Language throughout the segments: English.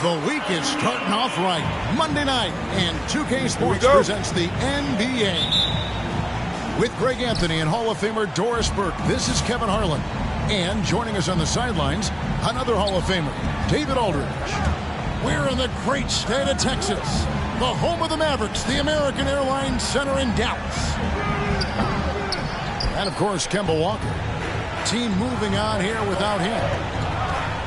The week is starting off right. Monday night, and 2K Sports presents the NBA. With Greg Anthony and Hall of Famer Doris Burke, this is Kevin Harlan. And joining us on the sidelines, another Hall of Famer, David Aldridge. We're in the great state of Texas, the home of the Mavericks, the American Airlines Center in Dallas. And, of course, Kemba Walker. Team moving on here without him.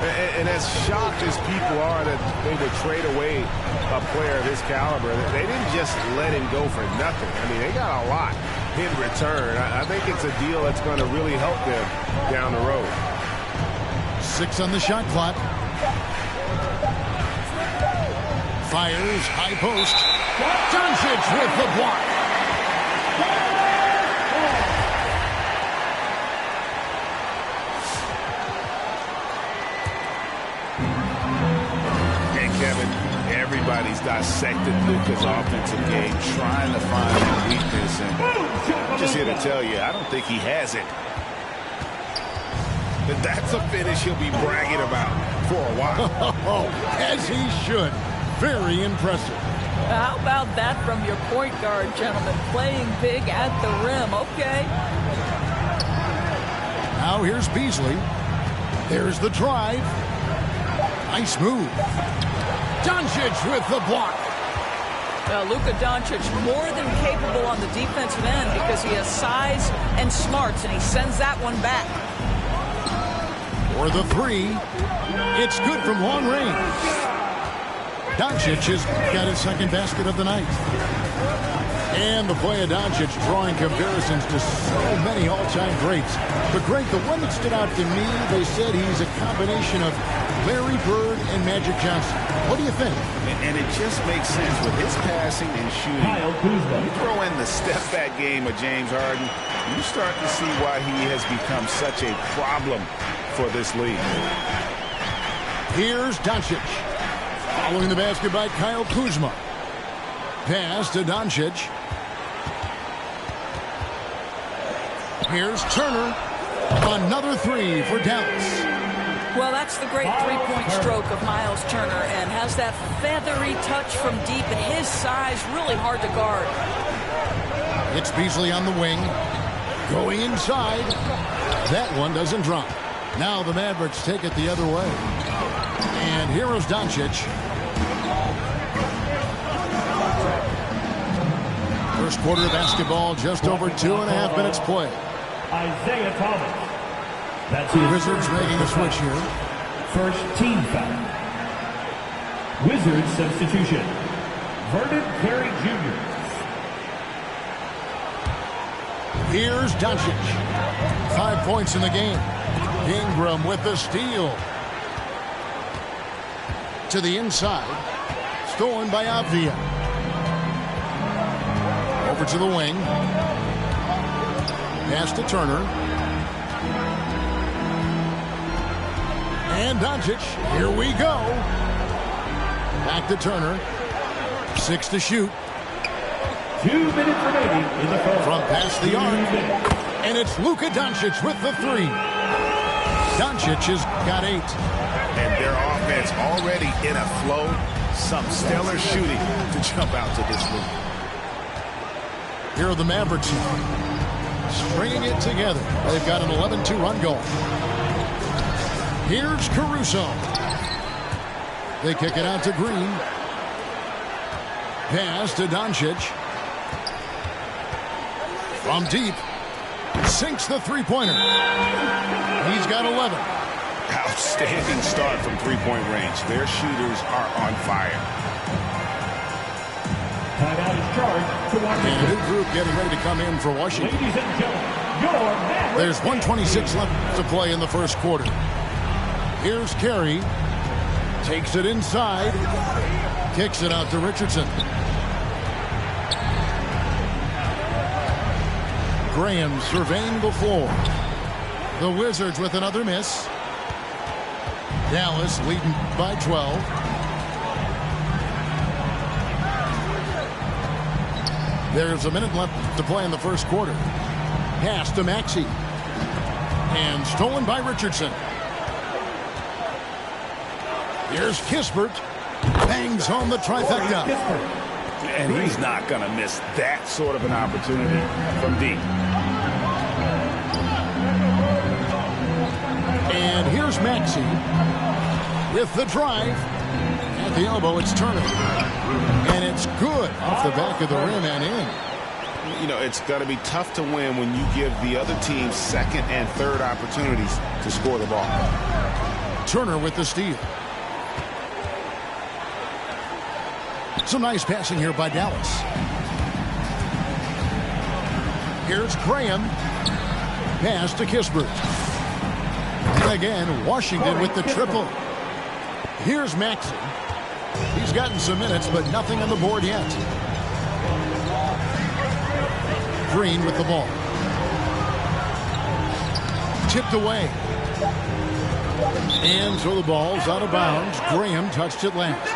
And as shocked as people are that they would trade away a player of his caliber, they didn't just let him go for nothing. I mean, they got a lot in return. I think it's a deal that's going to really help them down the road. 6 on the shot clock. Fires, high post. Doncic with the block. Everybody's dissected Luka's offensive game, trying to find a weakness, and I'm just here to tell you, I don't think he has it. But that's a finish he'll be bragging about for a while. As he should. Very impressive. How about that from your point guard, gentlemen? Playing big at the rim. Okay. Now here's Beasley. There's the drive. Nice move. Doncic with the block. Well, Luka Doncic more than capable on the defensive end because he has size and smarts, and he sends that one back. For the 3, it's good from long range. Doncic has got his second basket of the night. And the play of Doncic drawing comparisons to so many all-time greats. But, Greg, the one that stood out to me, they said he's a combination of Larry Bird and Magic Johnson. What do you think? And it just makes sense with his passing and shooting. You throw in the step-back game of James Harden, you start to see why he has become such a problem for this league. Here's Doncic. Following the basket by Kyle Kuzma. Pass to Doncic. Here's Turner. Another 3 for Dallas. Well, that's the great three-point stroke of Miles Turner, and has that feathery touch from deep, and his size really hard to guard. It's Beasley on the wing. Going inside. That one doesn't drop. Now the Mavericks take it the other way. And here is Doncic. First quarter of basketball, just over 2.5 minutes play. Isaiah Thomas. That's Wizards making a switch here. First team foul. Wizards substitution. Vernon Carey Jr. Here's Doncic. 5 points in the game. Ingram with the steal. To the inside. Stolen by Avdia. Over to the wing. Pass to Turner. And Doncic, here we go. Back to Turner. 6 to shoot. 2 minutes remaining in the fourth. From past the arc. And it's Luka Doncic with the 3. Doncic has got 8. And their offense already in a flow. Some stellar shooting to jump out to this lead. Here are the Mavericks stringing it together. They've got an 11-2 run goal. Here's Caruso. They kick it out to Green. Pass to Doncic. From deep. Sinks the three-pointer. He's got 11. Outstanding start from three-point range. Their shooters are on fire. Timeout is charged to Washington. And a new group getting ready to come in for Washington. Ladies and gentlemen, There's 1:26 left to play in the first quarter. Here's Carey. Takes it inside. Kicks it out to Richardson. Graham surveying the floor. The Wizards with another miss. Dallas leading by 12. There's a minute left to play in the first quarter. Pass to Maxey. And stolen by Richardson. Here's Kispert. Bangs home the trifecta. And he's not going to miss that sort of an opportunity from deep. And here's Maxey with the drive. At the elbow, it's Turner. And it's good off the back of the rim and in. You know, it's going to be tough to win when you give the other team second and third opportunities to score the ball. Turner with the steal. Some nice passing here by Dallas. Here's Graham. Pass to Kispert. And again, Washington with the triple. Here's Maxey. He's gotten some minutes, but nothing on the board yet. Green with the ball. Tipped away. And so the ball's out of bounds. Graham touched it last.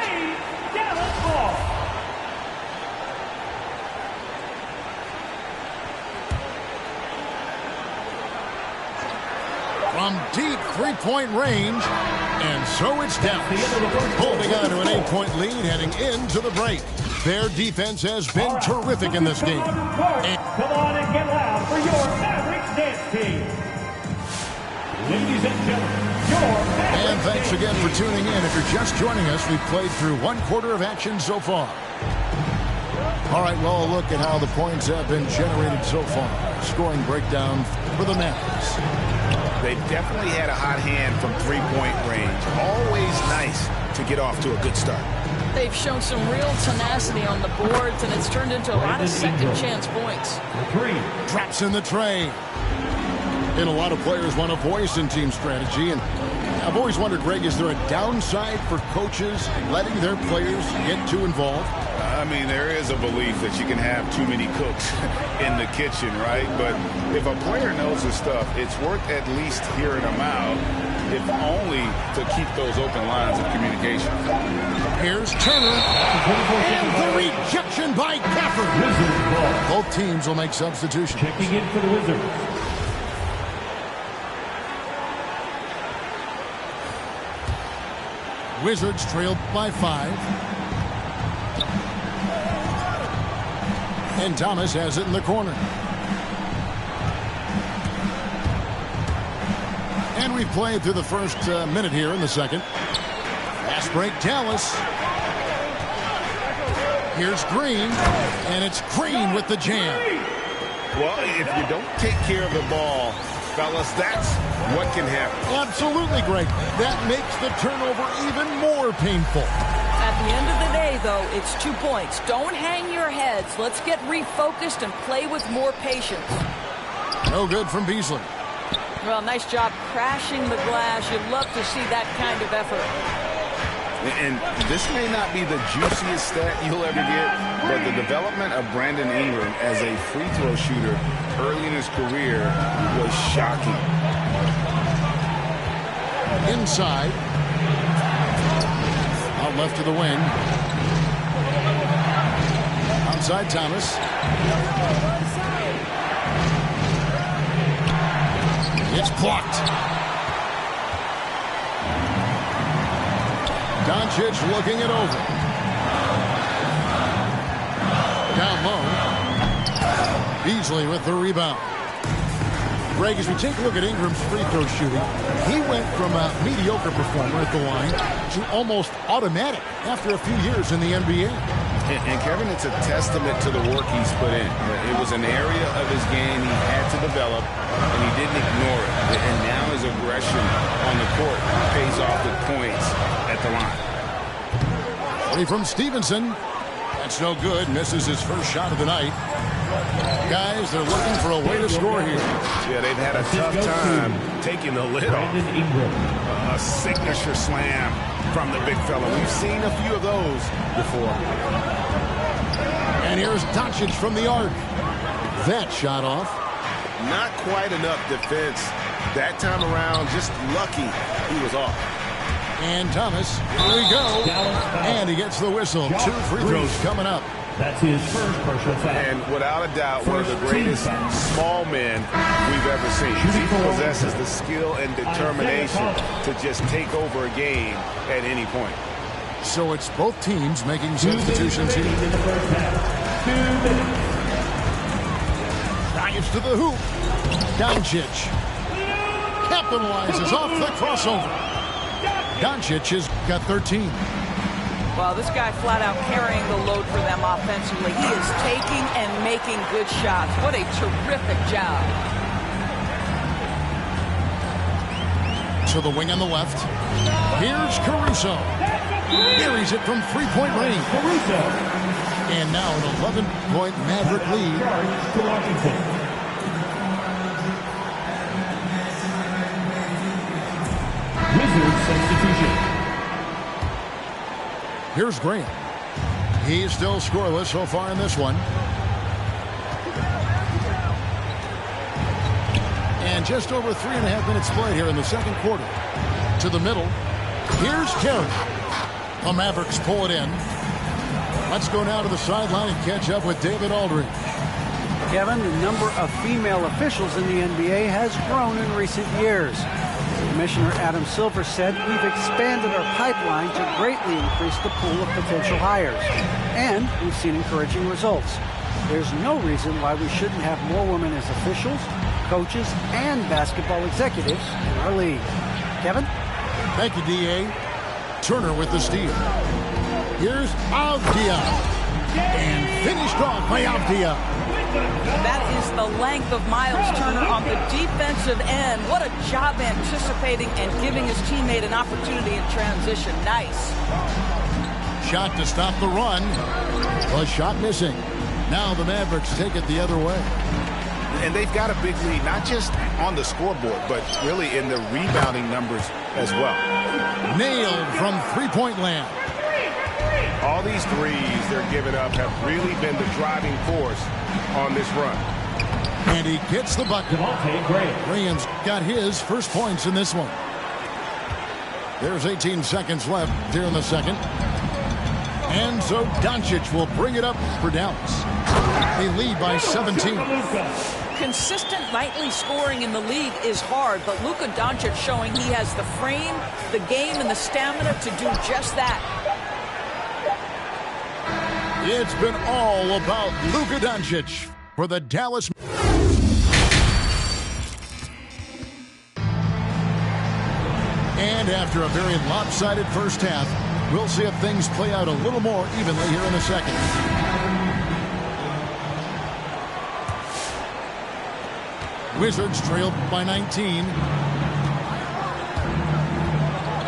From deep three-point range, and so it's Dallas holding on to an 8-point lead heading into the break. Their defense has been terrific in this game. Come on and get loud for your Mavericks dance team. Ladies and gentlemen, your Mavericks. And thanks again for tuning in. If you're just joining us, we've played through one quarter of action so far. All right, well, a look at how the points have been generated so far. Scoring breakdown for the Mavericks. They've definitely had a hot hand from three-point range. Always nice to get off to a good start. They've shown some real tenacity on the boards, and it's turned into a lot of second-chance points. Drops in the tray. And a lot of players want a voice in team strategy. And I've always wondered, Greg, is there a downside for coaches letting their players get too involved? I mean, there is a belief that you can have too many cooks in the kitchen, right? But if a player knows his stuff, it's worth at least hearing them out, if only to keep those open lines of communication. Here's Turner. And the rejection by Gafford. Both teams will make substitutions. Checking in for the Wizards. Wizards trailed by 5. And Thomas has it in the corner. And we've played through the first minute here in the second. Fast break, Dallas. Here's Green. And it's Green with the jam. Well, if you don't take care of the ball, fellas, that's what can happen. Absolutely, Greg. That makes the turnover even more painful. At the end of the day, though, it's 2 points. Don't hang your heads. Let's get refocused and play with more patience. No good from Beasley. Well, nice job crashing the glass. You'd love to see that kind of effort. And this may not be the juiciest stat you'll ever get, but the development of Brandon Ingram as a free throw shooter early in his career was shocking. Inside. Out left to the wing. Outside Thomas. It's blocked. Doncic looking it over. Down low. Beasley with the rebound. Greg, as we take a look at Ingram's free throw shooting, he went from a mediocre performer at the line to almost automatic after a few years in the NBA. And Kevin, it's a testament to the work he's put in. It was an area of his game he had to develop, and he didn't ignore it. And now his aggression on the court pays off with points at the line. Three from Stevenson. That's no good. Misses his first shot of the night. Guys, they're looking for a way to score here. Yeah, they've had a tough time taking the lid off. A signature slam from the big fella. We've seen a few of those before. And here's Doncic from the arc. That shot off. Not quite enough defense that time around. Just lucky he was off. And Thomas, here we go. And he gets the whistle. 2 free throws coming up. That's his first personal foul. And without a doubt, one of the greatest small men we've ever seen. He possesses the skill and determination to just take over a game at any point. So it's both teams making substitutions here. In the first half. 2 minutes. Drives to the hoop. Doncic capitalizes off the crossover. Doncic has got 13. Well, this guy flat out carrying the load for them offensively. He is taking and making good shots. What a terrific job. To the wing on the left. Here's Caruso. Buries it from three-point range. Caruso. And now an 11-point Maverick lead. To Washington. Wizards substitution. Here's Grant. He's still scoreless so far in this one. And just over 3.5 minutes played here in the second quarter. To the middle. Here's Terry. The Mavericks pull it in. Let's go now to the sideline and catch up with David Aldridge. Kevin, the number of female officials in the NBA has grown in recent years. Commissioner Adam Silver said we've expanded our pipeline to greatly increase the pool of potential hires. And we've seen encouraging results. There's no reason why we shouldn't have more women as officials, coaches, and basketball executives in our league. Kevin? Thank you, D.A. Turner with the steal. Here's Avdia. And finished off by Avdia. That is the length of Miles Turner on the defensive end. What a job anticipating and giving his teammate an opportunity in transition. Nice. Shot to stop the run. A shot missing. Now the Mavericks take it the other way. And they've got a big lead, not just on the scoreboard, but really in the rebounding numbers as well. Nailed from three-point land. All these threes they're giving up have really been the driving force on this run. And he gets the bucket. Devontae Graham. Graham's got his first points in this one. There's 18 seconds left here in the second. And so Doncic will bring it up for Dallas. They lead by 17. Consistent nightly scoring in the league is hard, but Luka Doncic showing he has the frame, the game, and the stamina to do just that. It's been all about Luka Doncic for the Dallas. And after a very lopsided first half, we'll see if things play out a little more evenly here in a second. Wizards trailed by 19.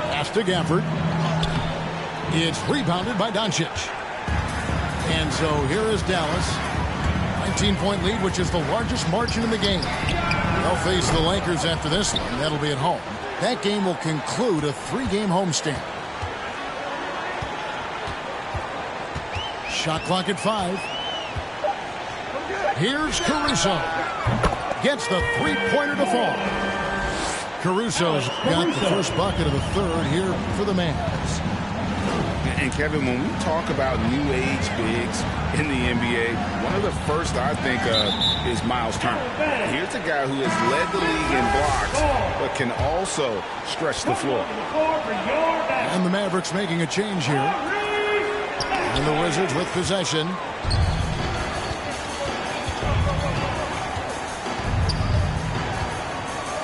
Pass to Gafford. It's rebounded by Doncic. And so here is Dallas. 19-point lead, which is the largest margin in the game. They'll face the Lakers after this one. That'll be at home. That game will conclude a 3-game homestand. Shot clock at 5. Here's Caruso. Gets the three-pointer to fall. Caruso's got the first bucket of the third here for the Mavs. And Kevin, when we talk about new age bigs in the NBA, one of the first I think of is Miles Turner. Here's a guy who has led the league in blocks, but can also stretch the floor. And the Mavericks making a change here. And the Wizards with possession.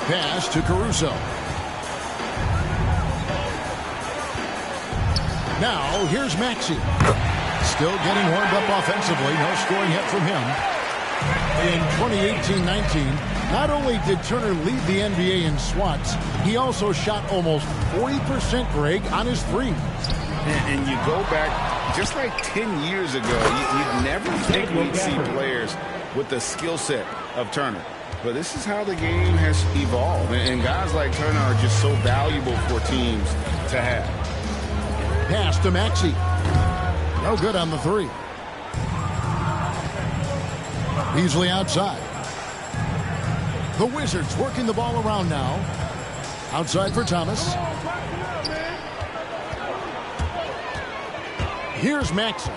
Pass to Caruso. Now, here's Maxey. Still getting warmed up offensively. No scoring yet from him. In 2018-19, not only did Turner lead the NBA in swats, he also shot almost 40%, Greg, on his threes. And you go back just like 10 years ago, you'd never think we'd see players with the skill set of Turner. But this is how the game has evolved. And guys like Turner are just so valuable for teams to have. Pass to Maxey. No good on the three. Beasley outside. The Wizards working the ball around now. Outside for Thomas. Here's Maxey.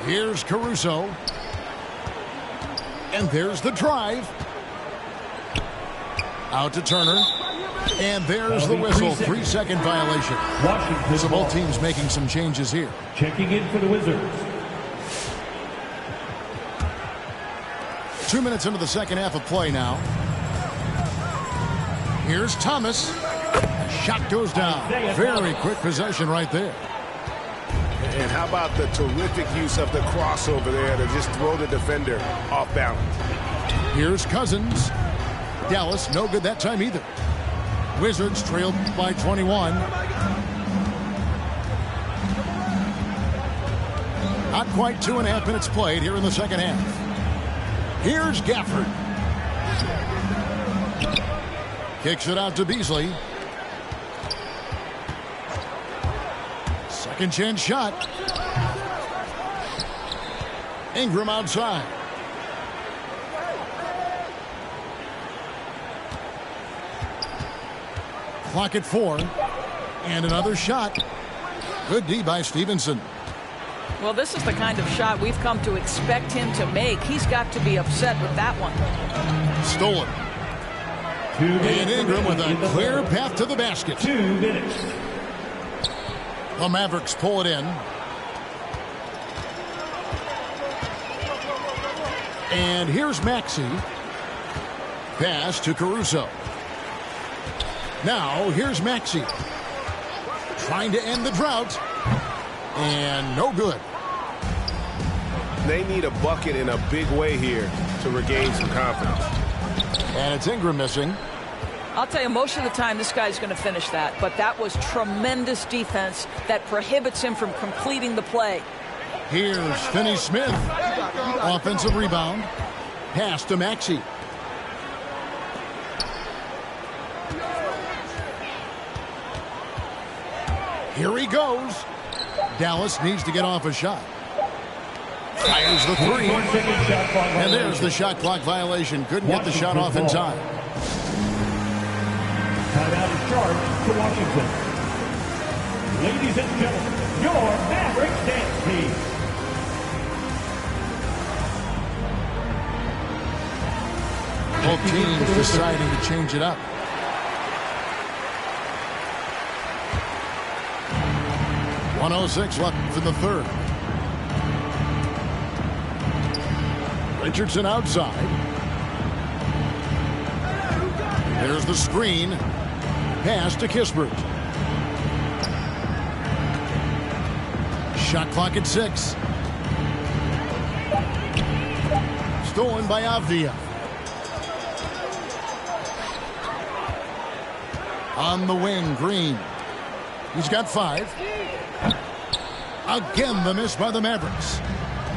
Here's Caruso. And there's the drive. Out to Turner. And there's the whistle. 3-second violation. So both teams making some changes here. Checking in for the Wizards. 2 minutes into the second half of play now. Here's Thomas. Shot goes down. Very quick possession right there. And how about the terrific use of the crossover there to just throw the defender off balance. Here's Cousins. Dallas, no good that time either. Wizards trailed by 21. Not quite 2.5 minutes played here in the second half. Here's Gafford. Kicks it out to Beasley. Second chance shot. Ingram outside. Clock at 4. And another shot. Good D by Stevenson. Well, this is the kind of shot we've come to expect him to make. He's got to be upset with that one. Stolen. And Ingram with a clear path to the basket. 2 minutes. The Mavericks pull it in. And here's Maxey. Pass to Caruso. Now here's Maxey. Trying to end the drought. And no good. They need a bucket in a big way here to regain some confidence. And it's Ingram missing. I'll tell you, most of the time this guy's going to finish that. But that was tremendous defense that prohibits him from completing the play. Here's Finney-Smith. Offensive rebound. Pass to Maxey. Here he goes. Dallas needs to get off a shot. Fires the three. And there's the shot clock violation. Couldn't get the shot off in time. Timeout is charged to Washington. Ladies and gentlemen, your Mavericks dance team. Both teams deciding to change it up. .106 left for the third. Richardson outside. There's the screen. Pass to Kispert. Shot clock at 6. Stolen by Avdia. On the wing, Green. He's got 5. Again, the miss by the Mavericks.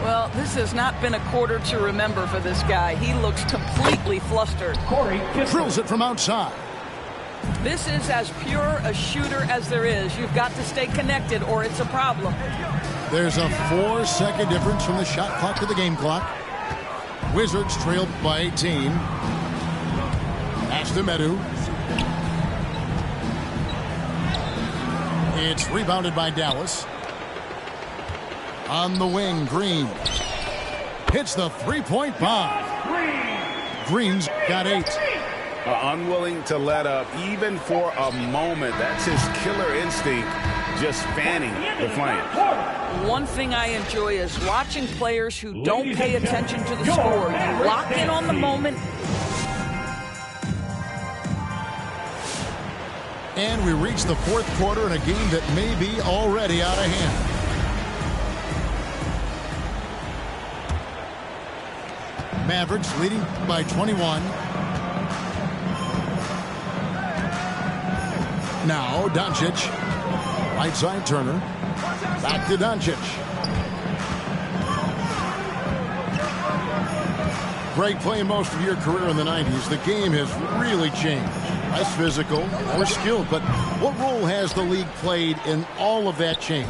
Well, this has not been a quarter to remember for this guy. He looks completely flustered. Drills it from outside. This is as pure a shooter as there is. You've got to stay connected or it's a problem. There's a 4-second difference from the shot clock to the game clock. Wizards trailed by 18. Pass to Medu. It's rebounded by Dallas. On the wing, Green. Hits the three-point bomb. Green's got 8. Unwilling to let up even for a moment. That's his killer instinct, just fanning the flame. One thing I enjoy is watching players who don't pay attention to the score. You lock in on the moment. And we reach the fourth quarter in a game that may be already out of hand. Mavericks leading by 21. Now Doncic. Right side Turner. Back to Doncic. Greg, playing most of your career in the 90s, the game has really changed. Less physical, more skilled. But what role has the league played in all of that change?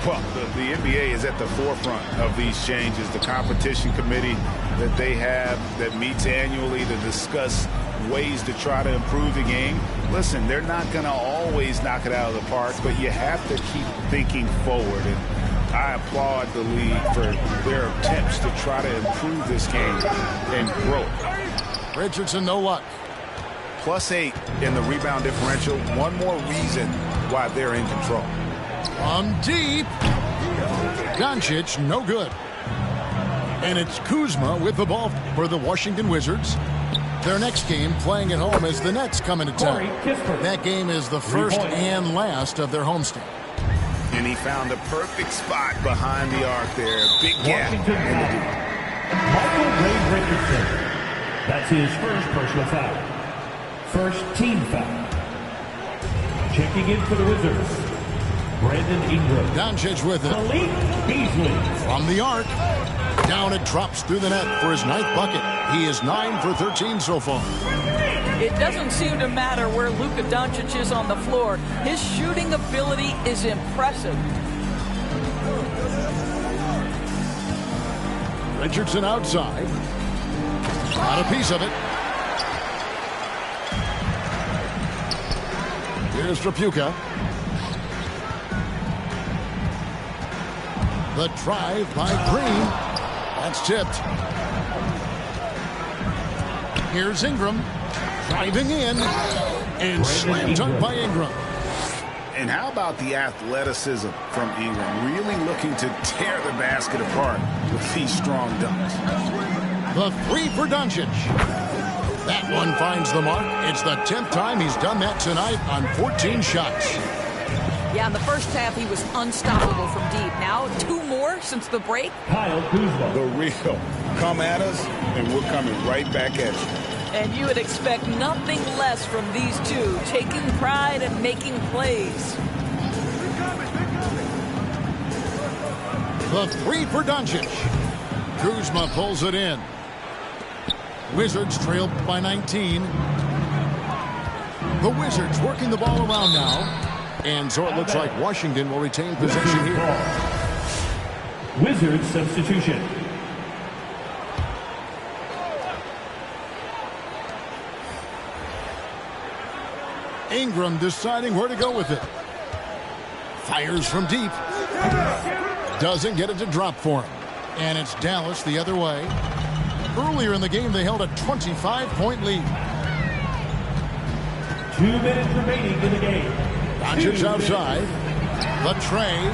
Well, the NBA is at the forefront of these changes. The competition committee that they have that meets annually to discuss ways to try to improve the game. Listen, they're not going to always knock it out of the park, but you have to keep thinking forward. And I applaud the league for their attempts to try to improve this game and grow it. Richardson, no luck. +8 in the rebound differential. One more reason why they're in control. From deep. Doncic, no good. And it's Kuzma with the ball for the Washington Wizards. Their next game, playing at home, as the Nets come into town. That game is the first and last of their homestand. And he found the perfect spot behind the arc there. Big gap. Michael Ray Richardson. That's his first personal foul. First team foul. Checking in for the Wizards, Brandon Ingram. Doncic with it. Malik Beasley. From the arc. Down it drops through the net for his 9th bucket. He is 9 for 13 so far. It doesn't seem to matter where Luka Doncic is on the floor. His shooting ability is impressive. Richardson outside. Got a piece of it. Here's Trapuka. The drive by Green. That's tipped. Here's Ingram. Driving in. And slam dunk by Ingram. And how about the athleticism from Ingram? Really looking to tear the basket apart with these strong dunks. The 3 for Doncic. That one finds the mark. It's the 10th time he's done that tonight on 14 shots. Yeah, in the first half, he was unstoppable from deep. Now, 2 more since the break. Kyle Kuzma. The real. Come at us, and we're coming right back at you. And you would expect nothing less from these two, taking pride and making plays. The 3 for Doncic. Kuzma pulls it in. Wizards trail by 19. The Wizards working the ball around now. And so it looks like Washington will retain possession here. Wizards substitution. Ingram deciding where to go with it. Fires from deep. Doesn't get it to drop for him. And it's Dallas the other way. Earlier in the game, they held a 25-point lead. 2 minutes remaining in the game. Doncic outside. The tray.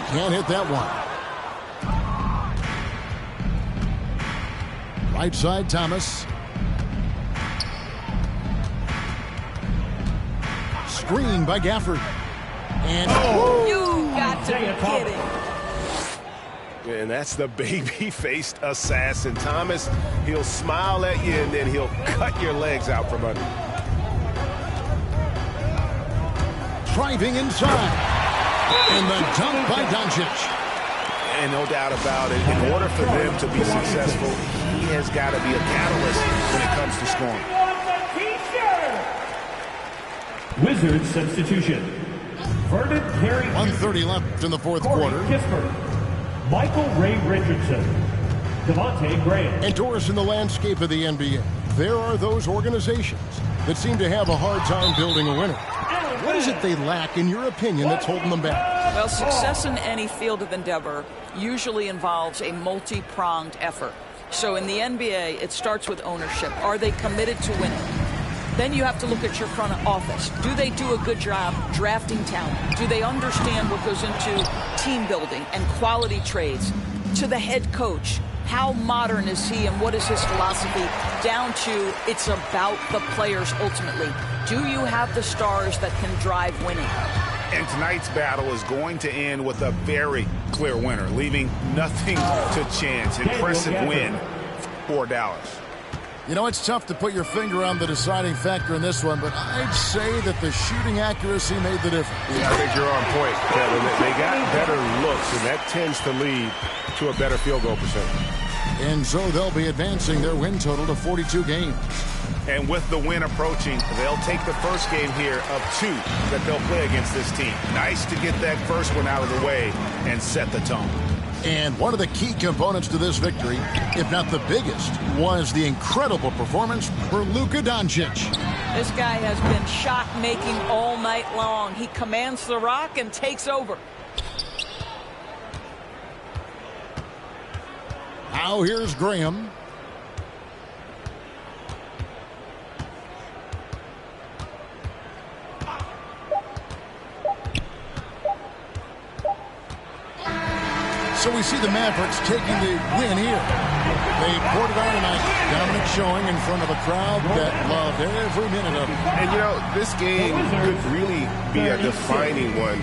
Can't hit that one. Right side, Thomas. Screen by Gafford. And You got to be kidding. And that's the baby-faced assassin. Thomas, he'll smile at you, and then he'll cut your legs out from under. driving inside. And the dunk by Doncic. And no doubt about it, in order for them to be successful, he has got to be a catalyst when it comes to scoring. Wizards substitution. Vernon Carey. 1:30 left in the fourth quarter. Michael Ray Richardson. Devontae Graham. And Doris, in the landscape of the NBA, there are those organizations that seem to have a hard time building a winner. What is it they lack, in your opinion, that's holding them back? Well, success in any field of endeavor usually involves a multi-pronged effort. So in the NBA, it starts with ownership. Are they committed to winning? Then you have to look at your front office. Do they do a good job drafting talent? Do they understand what goes into team building and quality trades? To the head coach, how modern is he and what is his philosophy? Down to it's about the players ultimately. Do you have the stars that can drive winning? And tonight's battle is going to end with a very clear winner, leaving nothing to chance. Impressive win for Dallas. You know, it's tough to put your finger on the deciding factor in this one, but I'd say that the shooting accuracy made the difference. Yeah, I think you're on point, Kevin. They got better looks, and that tends to lead to a better field goal percentage. And so they'll be advancing their win total to 42 games. And with the win approaching, they'll take the first game here of 2 that they'll play against this team. Nice to get that first one out of the way and set the tone. And one of the key components to this victory, if not the biggest, was the incredible performance for Luka Doncic. This guy has been shot-making all night long. He commands the rock and takes over. Now here's Graham. So we see the Mavericks taking the win here. They poured it on tonight. Dominant showing in front of a crowd that loved every minute of it. And, you know, this game could really be a defining one